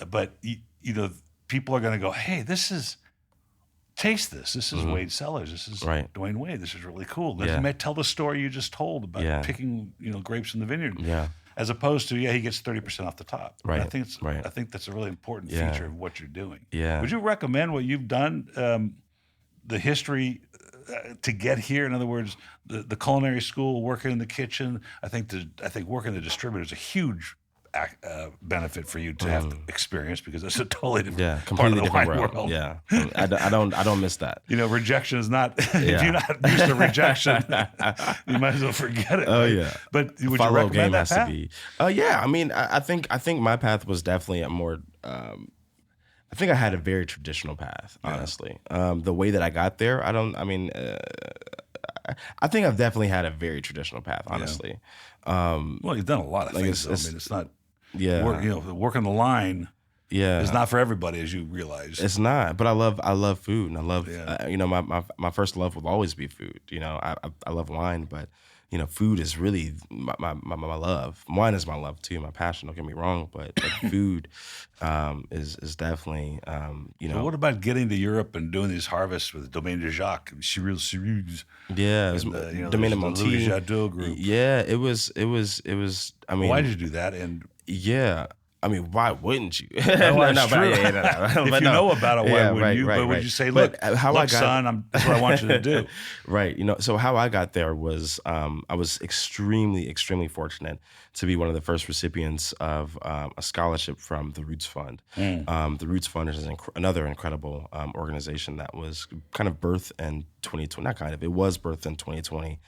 But you know, people are going to go, hey, taste this. This is Wade Cellars. This is Right. Dwayne Wade. This is really cool. Yeah. Tell the story you just told about picking, grapes in the vineyard. Yeah. As opposed to, he gets 30% off the top. Right. I think that's a really important feature of what you're doing. Yeah. Would you recommend what you've done, the history to get here? In other words, the culinary school, working in the kitchen. I think working the distributor is a huge benefit for you to have experience, because it's a totally different part of the wine world. Yeah, I don't miss that. Rejection is not. If you're not used to rejection, you might as well forget it. Oh right? yeah. But would Follow you recommend game that has path? to be. Yeah. I mean, I think my path was definitely a more. I think I had a very traditional path, honestly. The way that I got there, I think I've definitely had a very traditional path, honestly. Well, you've done a lot of things. It's not. Yeah. Working the line. Yeah, is not for everybody, as you realize. It's not, but I love food, and I love my first love will always be food. I love wine, but food is really my love. Wine is my love too, my passion. Don't get me wrong, but food is definitely So what about getting to Europe and doing these harvests with Domaine de Jacques, Cyril Ciroux? Yeah, it was Domaine de Monti, Louis Jadot group. Yeah, it was. I mean, why did you do that? And yeah. I mean, why wouldn't you? If you know about it, why wouldn't you? But would you say, look, son, that's what I want you to do. Right. So how I got there was I was extremely, extremely fortunate to be one of the first recipients of a scholarship from the Roots Fund. The Roots Fund is another incredible organization that was kind of birthed in 2020. Not kind of, it was birthed in 2020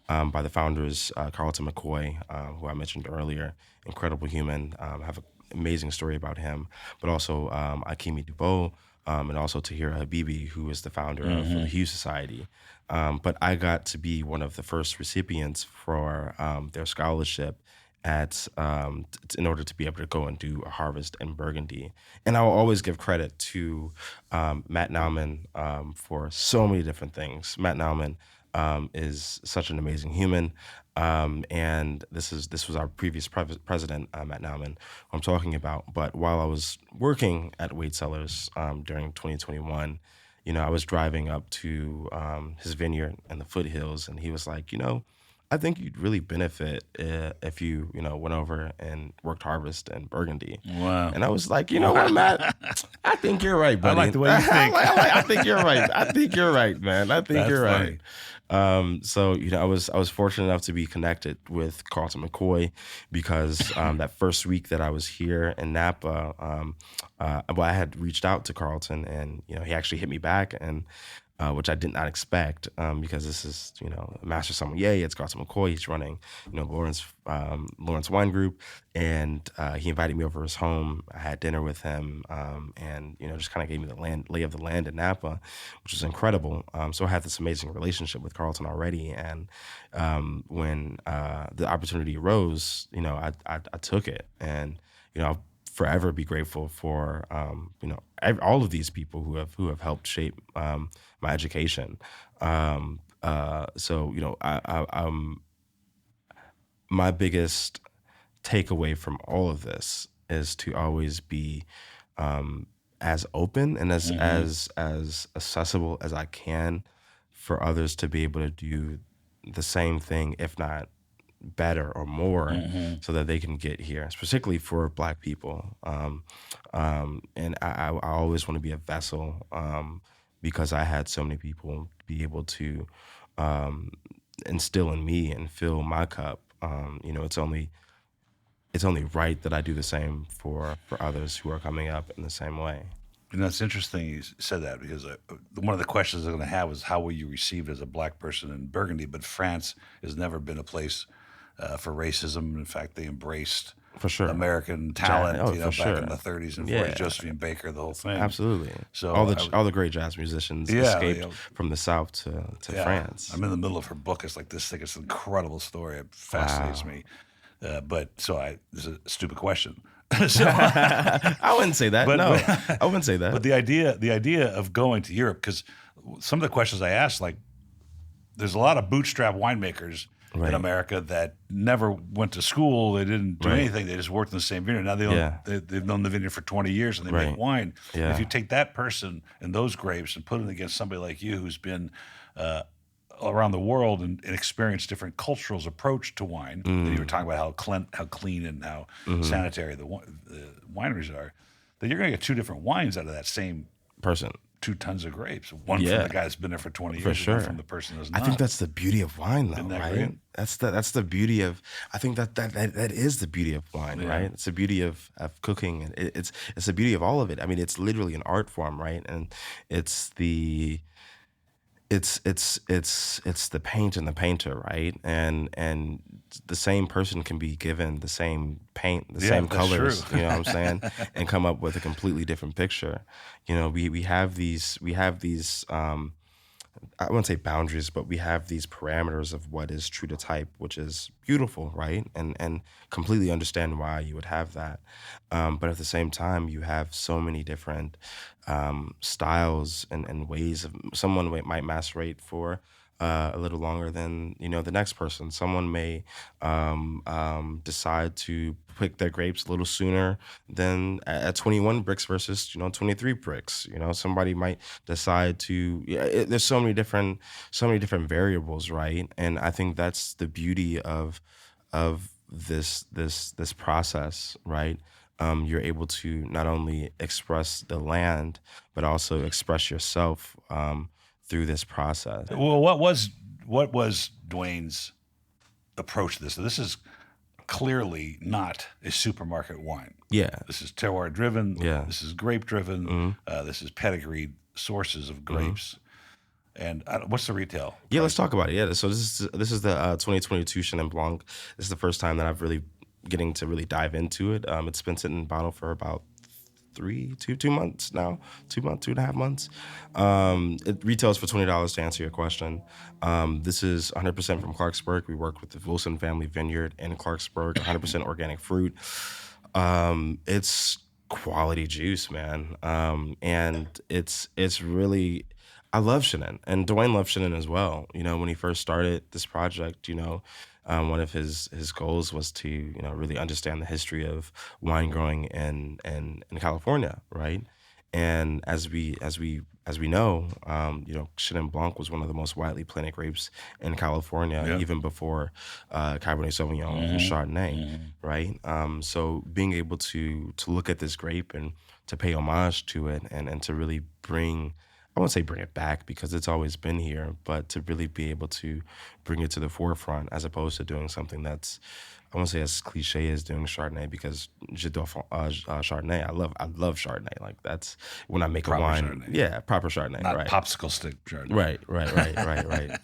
by the founders, Carlton McCoy, who I mentioned earlier. Incredible human. Have an amazing story about him, but also Aikimi Dubeau, and also Tahir Habibi, who is the founder of the Hughes Society. But I got to be one of the first recipients for their scholarship in order to be able to go and do a harvest in Burgundy. And I will always give credit to Matt Nauman for so many different things. Matt Nauman is such an amazing human. And this was our previous president, Matt Nauman, who I'm talking about. But while I was working at Wade Cellars during 2021, I was driving up to his vineyard in the foothills, and he was like, I think you'd really benefit if you, went over and worked harvest in Burgundy. Wow. And I was like, you know what, Matt? I think you're right, buddy. I like the way you think. I think you're right. I think you're right, man. I think you're right. So I was fortunate enough to be connected with Carlton McCoy because that first week that I was here in Napa, I had reached out to Carlton, and he actually hit me back, and which I did not expect because this is master sommelier. It's Carlton McCoy. He's running Lawrence Wine Group, and he invited me over his home. I had dinner with him, and just kind of gave me the lay of the land in Napa, which was incredible. So I had this amazing relationship with Carlton already, and when the opportunity arose, I took it, and I'll forever be grateful for all of these people who have helped shape my education. My biggest takeaway from all of this is to always be as open and as accessible as I can for others to be able to do the same thing, if not better or more, so that they can get here, particularly for Black people. And I always want to be a vessel because I had so many people be able to instill in me and fill my cup. it's only right that I do the same for others who are coming up in the same way. You know, it's interesting you said that because one of the questions I'm going to have is how were you received as a black person in Burgundy? But France has never been a place for racism. In fact, they embraced For sure. American talent, Oh, you know, for back sure. in the 30s and Yeah. 40s, Josephine Baker, the whole thing. Absolutely. So all the great jazz musicians escaped from the South to France. I'm in the middle of her book. It's like this thing. It's an incredible story. It fascinates me. This is a stupid question. I wouldn't say that. I wouldn't say that. But the idea of going to Europe, because some of the questions I asked, like, there's a lot of bootstrap winemakers in America that never went to school. They didn't do anything. They just worked in the same vineyard. Now they've known the vineyard for 20 years and they make wine. Yeah. If you take that person and those grapes and put it against somebody like you who's been around the world and experienced different cultures' approach to wine, and you were talking about how clean and how sanitary the wineries are, then you're going to get two different wines out of that same person. 2 tons of grapes. One from the guy that's been there for 20 years, For sure. and one from the person that's not. I think that's the beauty of wine, though, Isn't that right? great? That's the beauty of. I think that is the beauty of wine, right? It's the beauty of cooking, and it's the beauty of all of it. I mean, it's literally an art form, right? And it's the paint and the painter, right? And the same person can be given the same paint, the same colors, true. you know what I'm saying, and come up with a completely different picture. You know, we have these I wouldn't say boundaries, but we have these parameters of what is true to type, which is beautiful, right? And completely understand why you would have that. But at the same time, you have so many different styles and ways of someone might macerate for a little longer than, you know, the next person. Someone may decide to pick their grapes a little sooner than at 21 bricks versus, you know, 23 bricks. You know, somebody might decide to. There's so many different variables, right? And I think that's the beauty of this process, right? You're able to not only express the land, but also express yourself through this process. Well, what was Dwayne's approach to this? So this is clearly not a supermarket wine. Yeah. This is terroir driven. Yeah. This is grape driven. This is pedigreed sources of grapes. And what's the retail price? Yeah, let's talk about it. Yeah, so this is the 2022 Chenin Blanc. This is the first time that I've really getting to really dive into it. It's been sitting in bottle for about 2 months now, 2.5 months. It retails for $20 to answer your question. This is 100% from Clarksburg. We work with the Wilson Family Vineyard in Clarksburg, 100% organic fruit. It's quality juice, man. And it's really, I love Chenin, and Dwayne loved Chenin as well. You know, when he first started this project, you know, one of his goals was to, you know, really understand the history of wine growing in California, right? And as we know, you know, Chenin Blanc was one of the most widely planted grapes in California, even before Cabernet Sauvignon and Chardonnay, right? So being able to look at this grape and to pay homage to it and to really bring, I won't say bring it back because it's always been here, but to really be able to bring it to the forefront as opposed to doing something that's, I won't say as cliche as doing Chardonnay, because j'adore Chardonnay. I love Chardonnay. Like, that's when I make Proper a wine. Chardonnay. Yeah, proper Chardonnay. not right. popsicle stick Chardonnay. Right.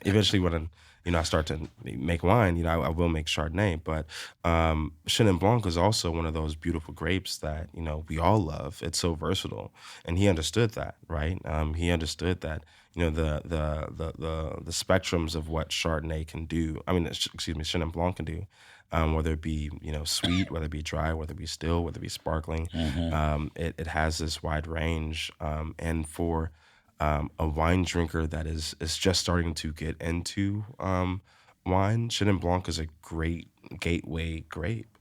Eventually, when I start to make wine, you know, I will make Chardonnay. But Chenin Blanc is also one of those beautiful grapes that, you know, we all love. It's so versatile, and he understood that, right? He understood that, you know, the spectrums of what Chardonnay can do. I mean, Chenin Blanc can do. Whether it be, you know, sweet, whether it be dry, whether it be still, whether it be sparkling, it has this wide range. And for a wine drinker that is just starting to get into wine, Chenin Blanc is a great gateway grape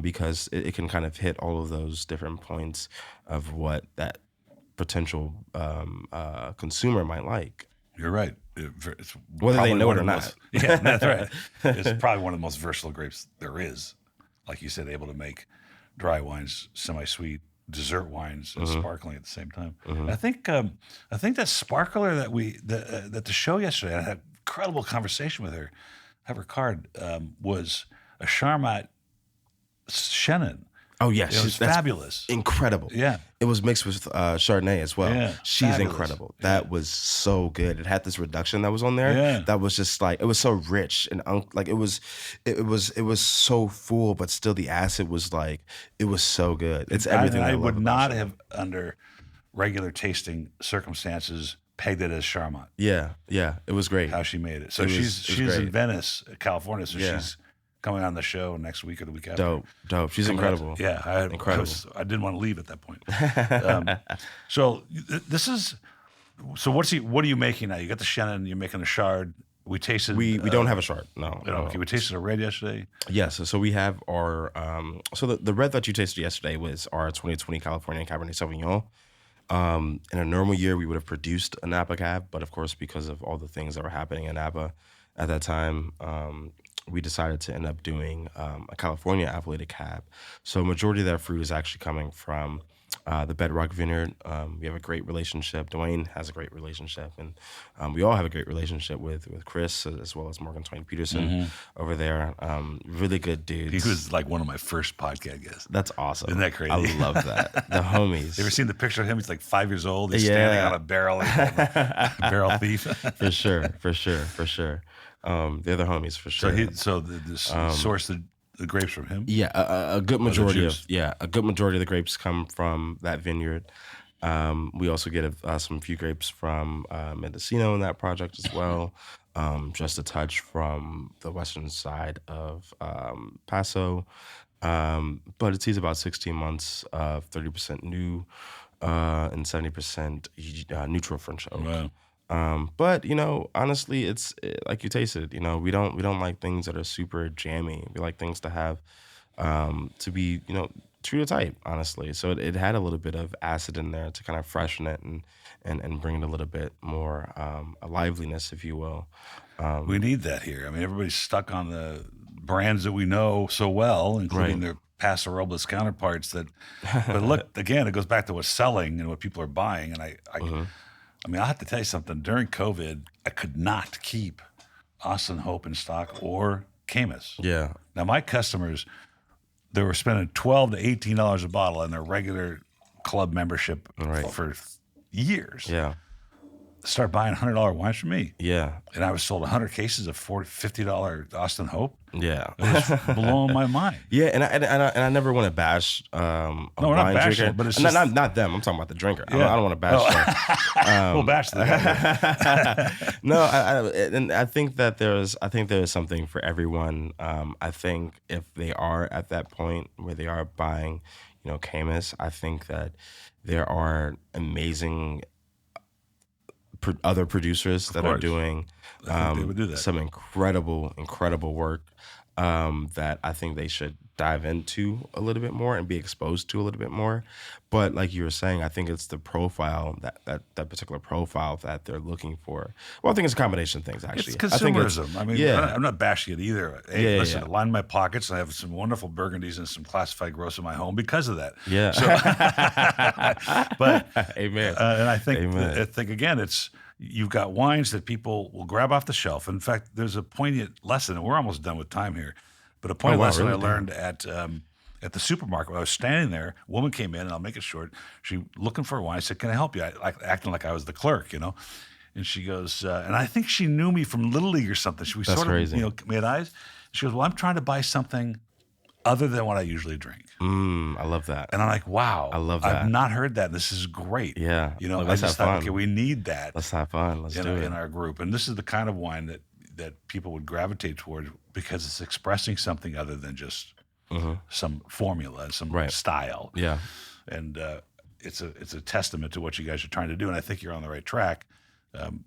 because it can kind of hit all of those different points of what that potential consumer might like. You're right. It's whether they know it or not. Yeah, that's right. It's probably one of the most versatile grapes there is. Like you said, able to make dry wines, semi-sweet, dessert wines, and sparkling at the same time. I think that sparkler that that the show yesterday, I had an incredible conversation with her. Have her card was a Charmat Chenin. Oh yeah, It was that's fabulous. incredible. Yeah. It was mixed with Chardonnay as well. Yeah, She's fabulous. incredible. That was so good. It had this reduction that was on there. Yeah. That was just like, it was so rich and like it was so full, but still the acid was like, it was so good. It's everything I love would about not Chardonnay. have, under regular tasting circumstances, pegged it as Charmant. Yeah, it was great. How she made it. So It was she's in great. Venice, California. So Yeah. she's coming on the show next week or the week after. Dope. She's Coming up. incredible. Yeah, Incredible. I didn't want to leave at that point. This is. So what are you making now? You got the Chenin. You're making a Chard. We tasted. We don't have a Chard. No. Okay, we tasted a red yesterday. Yes, so we have our so the red that you tasted yesterday was our 2020 California Cabernet Sauvignon. In a normal year, we would have produced a Napa cab, but of course, because of all the things that were happening in Napa at that time, we decided to end up doing a California appellated cab. So majority of that fruit is actually coming from the Bedrock Vineyard. We have a great relationship. Dwayne has a great relationship, and we all have a great relationship with Chris as well as Morgan Twain Peterson over there. Really good dudes. He was like one of my first podcast guests. That's awesome. Isn't that crazy? I love that. The homies. You ever seen the picture of him? He's like 5 years old. He's Yeah. standing on a barrel. Barrel thief. For sure. They're the homies for sure. Source the grapes from him. Yeah, a good majority juice. a good majority of the grapes come from that vineyard. We also get some few grapes from Mendocino in that project as well. Just a touch from the western side of Paso. But it sees about 16 months of 30% new and 70% neutral French oak. Wow. But honestly, it's like you tasted. We don't like things that are super jammy. We like things to have to be true to type. Honestly, so it had a little bit of acid in there to kind of freshen it and bring it a little bit more a liveliness, if you will. We need that here. I mean, everybody's stuck on the brands that we know so well, including their Paso Robles counterparts. But look, again, it goes back to what's selling and what people are buying. And I mean, I have to tell you something. During COVID, I could not keep Austin Hope in stock or Camus. Yeah. Now, my customers, they were spending $12 to $18 a bottle in their regular club membership for years. Yeah. Start buying $100 wines from me. Yeah. And I was sold 100 cases of $50 Austin Hope. Yeah. It was blowing my mind. Yeah, and I never want to bash a No, we're not wine bashing drinker. it, but it's not them. I'm talking about the drinker. Yeah. I don't want to bash them. We'll bash the guy. No, I think that there's something for everyone. I think if they are at that point where they are buying, Camus, I think that there are amazing other producers that are doing they would do that. some incredible work that I think they should dive into a little bit more and be exposed to a little bit more. But like you were saying, I think it's the profile, that particular profile that they're looking for. Well, I think it's a combination of things, actually. It's consumerism. I mean, I'm not bashing it either. Hey, listen, I line my pockets and I have some wonderful Burgundies and some classified gross in my home because of that. Yeah. So, but Amen. And I think, Amen. again, you've got wines that people will grab off the shelf. In fact, there's a poignant lesson, and we're almost done with time here, but a poignant lesson really? I learned at the supermarket. When I was standing there, a woman came in, and I'll make it short. She looking for a wine. I said, "Can I help you?" Acting like I was the clerk, And she goes, and I think she knew me from Little League or something. We That's sort crazy. of, made eyes. She goes, "Well, I'm trying to buy something other than what I usually drink." I love that. And I'm like, wow. I love that. I've not heard that. This is great. Yeah. I Let's just have thought, fun. okay, we need that Let's have fun. Let's do it. in our group. And this is the kind of wine that people would gravitate towards because it's expressing something other than just some formula, some style. Yeah. And it's a testament to what you guys are trying to do. And I think you're on the right track.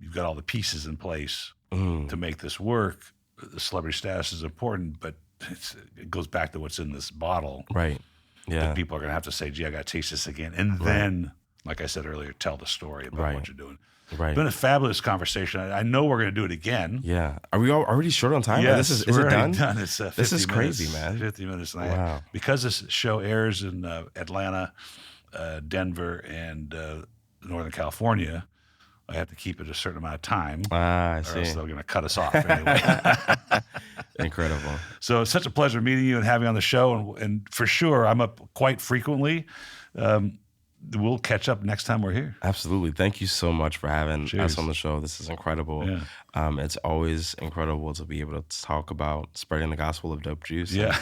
You've got all the pieces in place to make this work. The celebrity status is important, but it goes back to what's in this bottle. Right. Yeah. That people are going to have to say, gee, I got to taste this again. And then, like I said earlier, tell the story about what you're doing. Right. It's been a fabulous conversation. I know we're going to do it again. Yeah. Are we already short on time? Yes, Is we're it already done? It's 50 This is minutes, crazy, man. 50 minutes. And Wow. because this show airs in Atlanta, Denver, and Northern California, I have to keep it a certain amount of time. I or see. else they're going to cut us off anyway. Incredible. So it's such a pleasure meeting you and having you on the show. And for sure, I'm up quite frequently. We'll catch up next time we're here. Absolutely. Thank you so much for having Cheers. us on the show. This is incredible. Yeah. It's always incredible to be able to talk about spreading the gospel of dope juice. Yeah.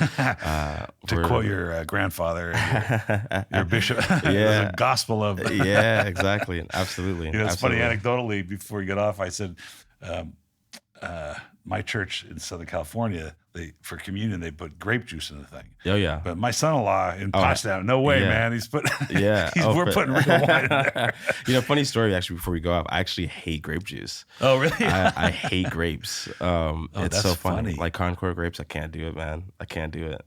To quote your grandfather, and your bishop, Yeah. the gospel of. Yeah, exactly. Absolutely. It's Absolutely. funny, anecdotally, before you get off, I said, my church in Southern California, for communion, they put grape juice in the thing. Oh, yeah. But my son-in-law in Potsdam, no way, yeah. man. He's put, Yeah. we're putting real wine in there. Funny story, actually, before we go off, I actually hate grape juice. Oh, really? I hate grapes. It's that's so funny. funny. Like Concord grapes, I can't do it, man. I can't do it.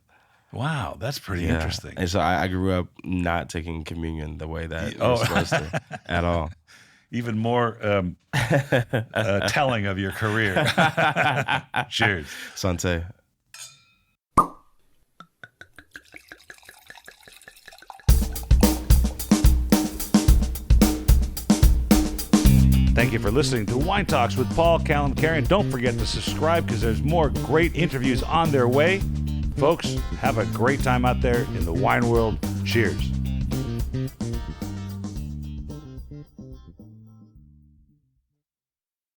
Wow, that's pretty Yeah. interesting. And so I grew up not taking communion the way that you're supposed to at all. Even more telling of your career. Cheers. Sante. Thank you for listening to Wine Talks with Paul Calum-Carey. And don't forget to subscribe because there's more great interviews on their way. Folks, have a great time out there in the wine world. Cheers.